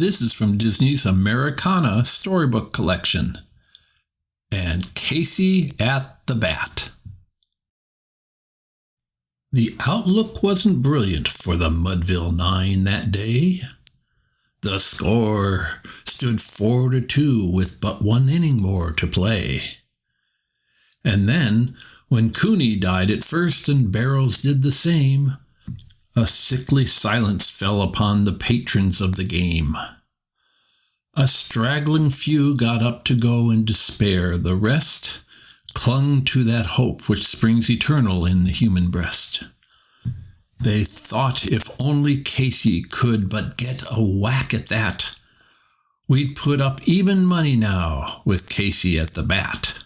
This is from Disney's Americana storybook collection. And Casey at the Bat. The outlook wasn't brilliant for the Mudville 9 that day. The score stood 4-2 with but one inning more to play. And then, when Cooney died at first and Barrows did the same, a sickly silence fell upon the patrons of the game. A straggling few got up to go in despair. The rest clung to that hope which springs eternal in the human breast. They thought if only Casey could but get a whack at that, we'd put up even money now with Casey at the bat.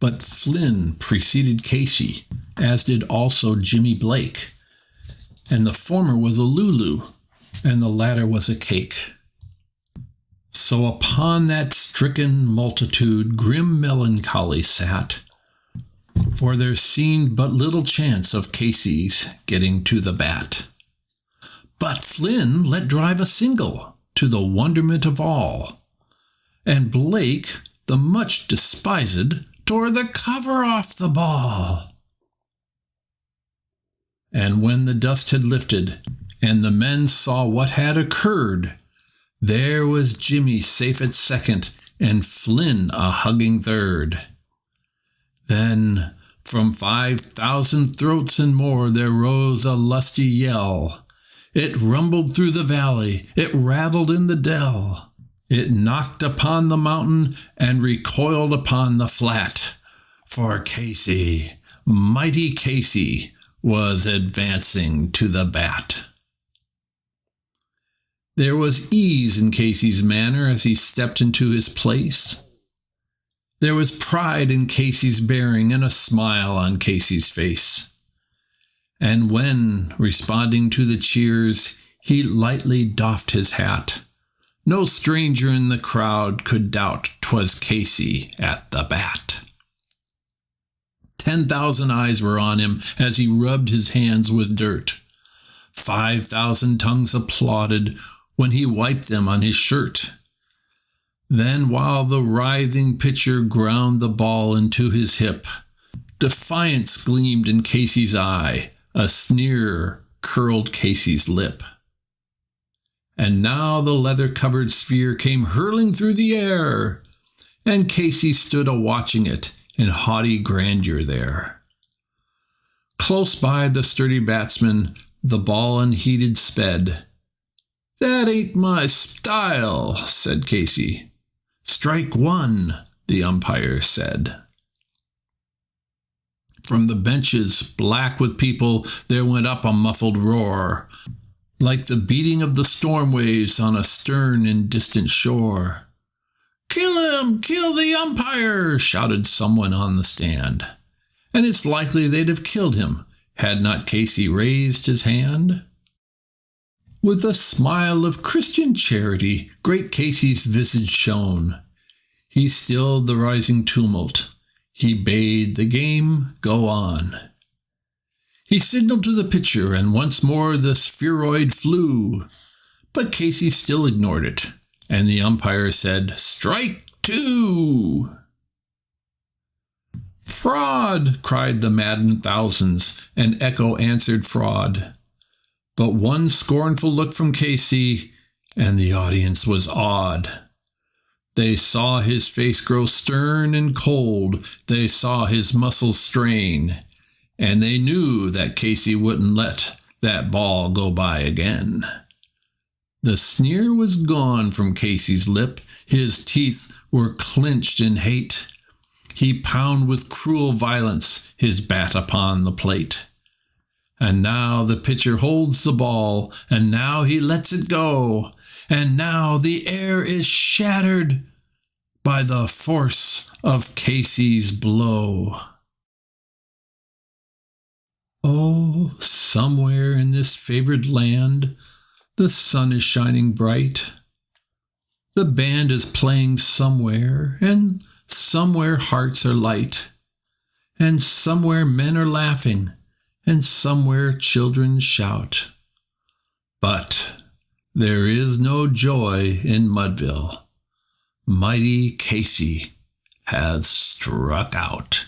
But Flynn preceded Casey, as did also Jimmy Blake, and the former was a Lulu, and the latter was a cake. So upon that stricken multitude grim melancholy sat, for there seemed but little chance of Casey's getting to the bat. But Flynn let drive a single, to the wonderment of all, and Blake, the much despised, tore the cover off the ball. And when the dust had lifted, and the men saw what had occurred, there was Jimmy safe at second, and Flynn a hugging third. Then, from 5,000 throats and more, there rose a lusty yell. It rumbled through the valley, it rattled in the dell. It knocked upon the mountain, and recoiled upon the flat. For Casey, mighty Casey, was advancing to the bat. There was ease in Casey's manner as he stepped into his place. There was pride in Casey's bearing and a smile on Casey's face. And when, responding to the cheers, he lightly doffed his hat, no stranger in the crowd could doubt 'twas Casey at the bat. 10,000 eyes were on him as he rubbed his hands with dirt. 5,000 tongues applauded when he wiped them on his shirt. Then, while the writhing pitcher ground the ball into his hip, defiance gleamed in Casey's eye, a sneer curled Casey's lip. And now the leather-covered sphere came hurling through the air, and Casey stood a-watching it in haughty grandeur there. Close by the sturdy batsman, the ball unheeded sped. "That ain't my style," said Casey. "Strike one," the umpire said. From the benches, black with people, there went up a muffled roar, like the beating of the storm waves on a stern and distant shore. "Kill him! Kill the umpire!" shouted someone on the stand. And it's likely they'd have killed him had not Casey raised his hand. With a smile of Christian charity, great Casey's visage shone. He stilled the rising tumult. He bade the game go on. He signaled to the pitcher, and once more the spheroid flew. But Casey still ignored it, and the umpire said, "Strike two!" "Fraud!" cried the maddened thousands, and echo answered fraud. But one scornful look from Casey, and the audience was awed. They saw his face grow stern and cold. They saw his muscles strain. And they knew that Casey wouldn't let that ball go by again. The sneer was gone from Casey's lip. His teeth were clenched in hate. He pounded with cruel violence his bat upon the plate. And now the pitcher holds the ball, and now he lets it go, and now the air is shattered by the force of Casey's blow. Oh, somewhere in this favored land, the sun is shining bright. The band is playing somewhere, and somewhere hearts are light, and somewhere men are laughing, and somewhere children shout. But There is no joy in Mudville. Mighty Casey has struck out.